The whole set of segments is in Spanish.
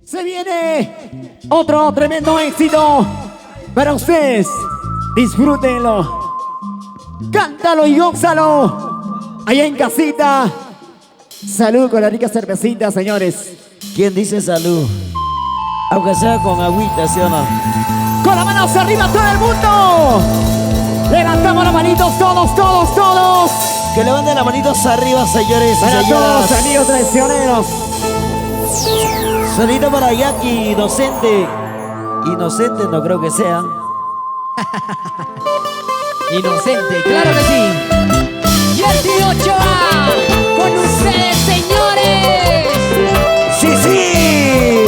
Se viene otro tremendo éxito para ustedes. Disfrútenlo. Cántalo y gózalo. Allá en casita. Salud con la rica cervecita, señores. ¿Quién dice salud? Aunque sea con agüita, ¿sí o no? Con las manos arriba todo el mundo. Levantamos las manitos todos, todos, todos. Que levanten las manitos arriba, señores y Para señoras. todos, amigos traicioneros. Saludito para Jackie, inocente. Inocente no creo que sea. Inocente, claro que sí. Y el tío Ochoa, con ustedes, señores. ¡Sí, sí!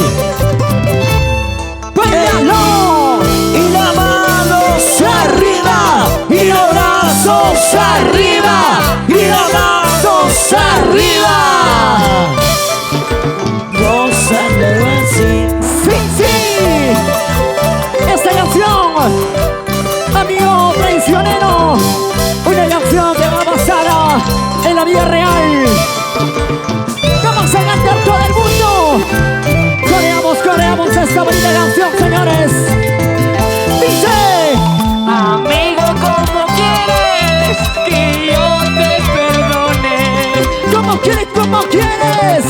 ¡Bailalo! Y las manos arriba, y los brazos arriba, y los brazos arriba. Gózalo así. ¡Sí, sí! Esta canción, amigo traicionero, una canción que va basada en la vida real. Vamos a cantar todo el mundo. Coreamos esta bonita canción, señores. Dice: Amigo, ¿cómo quieres que yo te perdone? ¿Cómo quieres, cómo quieres?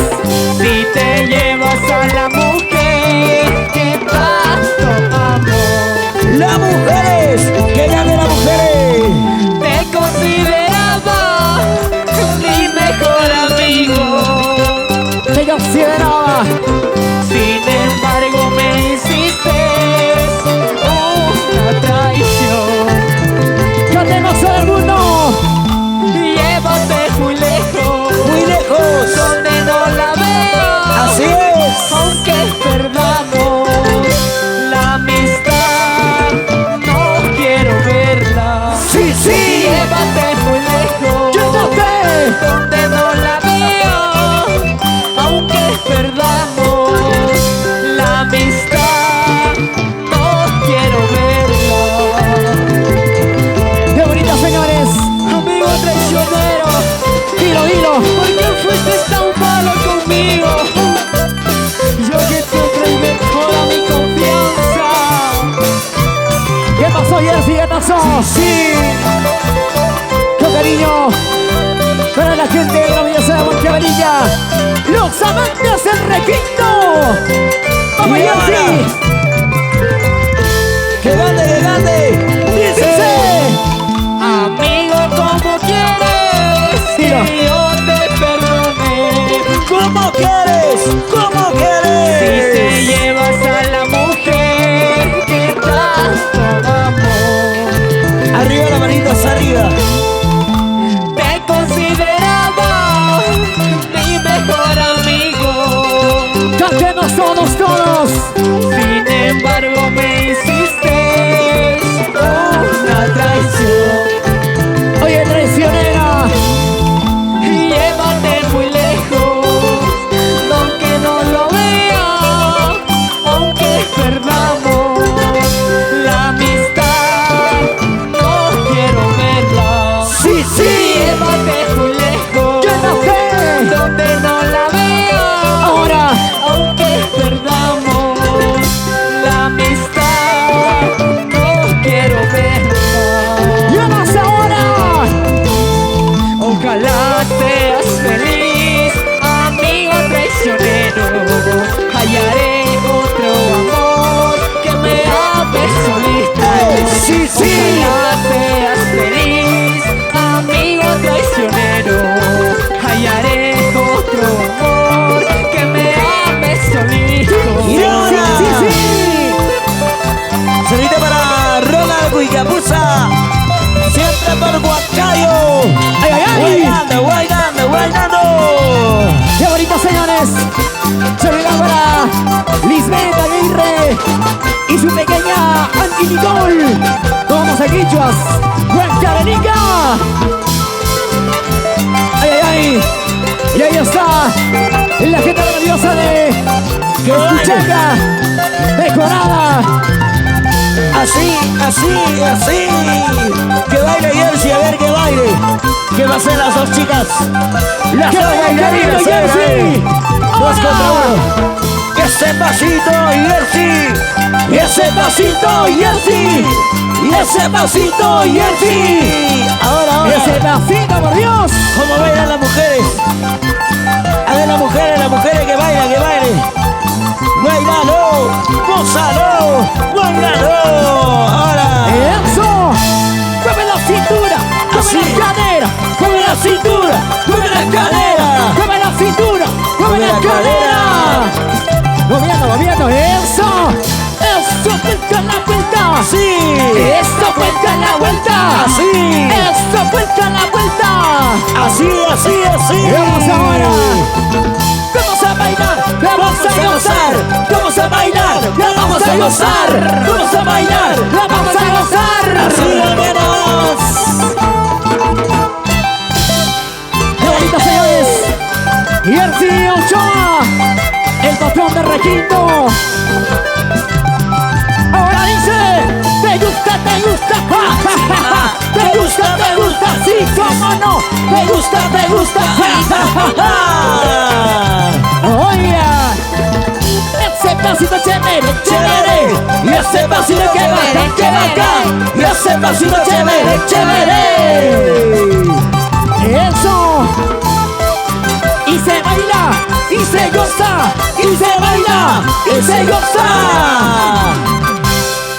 Si te llevas a la mujer que tanto amo. Las mujeres, que llamen las mujeres. Te consideraba mi mejor amigo. Te consideraba. Sin embargo me hiciste una traición. Cantemos todo el mundo. Llévate muy lejos, Muy lejos. donde no la veo. Así es. Aunque perdamos la amistad, no quiero verla. Sí, sí. Llévate muy lejos, Llévate. donde no la veo. Aunque perdamos la amistad, no quiero verla. Qué bonita, señores. Amigo traicionero, Dilo, dilo. ¿por qué fuiste tan malo conmigo? Yo que te entregué toda mi confianza. ¿Qué pasó, Jersey? ¿Qué pasó? Sí. Qué cariño para la gente de la belleza de Montevideo. Los amantes del requinto. Vamos, Y ahora, Jersey. que grande, que grande. Dice: Amigo, ¿cómo quieres Dilo. que yo te perdone? ¿Cómo quieres? ¿Cómo Si te quieres? llevas a la mujer que tanto amo. Arriba las manitos arriba. Te consideraba mi mejor amigo. cantemos todos, todos. Sin embargo me hiciste una traición. Oye, traicionera. Llévate muy lejos, aunque no lo vea. Aunque perdamos la amistad, no quiero verla. Sí, sí. Llévate muy lejos, Llévate. donde no la vea. Ahora. Aunque perdamos la amistad, no quiero verla. ¡Llamas ahora! Ojalá seas feliz, amigo traicionero. Hallaré otro amor que me ame solito. Sí, sí. Ojalá seas feliz, amigo traicionero. Hallaré otro amor que me ame solito. Y ahora, Sí, sí. saludito para Ronald Guicapuza. Siempre por Huancayo. ¡Ay, ay, ay! Guaynando, guaynando, guaynando. ¡Qué bonito, señores! Saludos para Lisbeth Aguirre y su pequeña Andy Nicole. Vamos a Quichuas, Huancavenica. ¡Ay, ay, ay! Y ahí está la gente maravillosa de Escuchaca, decorada. Así, así, así. Que baile Jersey, a ver que baile. Que va a ser las dos chicas. Las ¡Qué dos bailarinas, bailarinas, Jersey! Dos contra uno. Que ese pasito, Jersey. Y ese pasito, Jersey. Y ese pasito, Jersey. Ahora, Y ese pasito, por Dios. ¿cómo bailan las mujeres? A ver, las mujeres que bailan, que bailen. Bailalo, gózalo, bailalo. Ahora. Eso. Mueve la cintura. Así. Mueve la cadera. Mueve la cintura, mueve la cadera. Mueve la cintura. Mueve la cadera. Moviendo. Eso. Eso, vuelta la vuelta. Así. Eso, vuelta la vuelta. Así. Eso, vuelta la vuelta. Así. Y vamos ahora. Vamos a bailar. Vamos a gozar. Vamos a bailar, Vamos a gozar. vamos a bailar. Vamos a gozar. Así vámonos. ¡Qué bonito, señores! Jersey Ochoa, el patrón de requinto. Ahora dice, te gusta, ja, ja, ja, ja. Te gusta, sí, cómo no. Te gusta, sí, ja, ja, ja. Oye, ese pasito chévere. Y ese pasito que bacán. Y ese pasito chévere. Eso. Y se baila, y se goza, Y se baila, y se goza.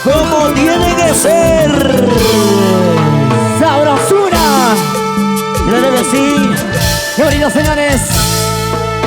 como tiene que ser. Sabrosura. Claro que sí. Qué bonito, señores.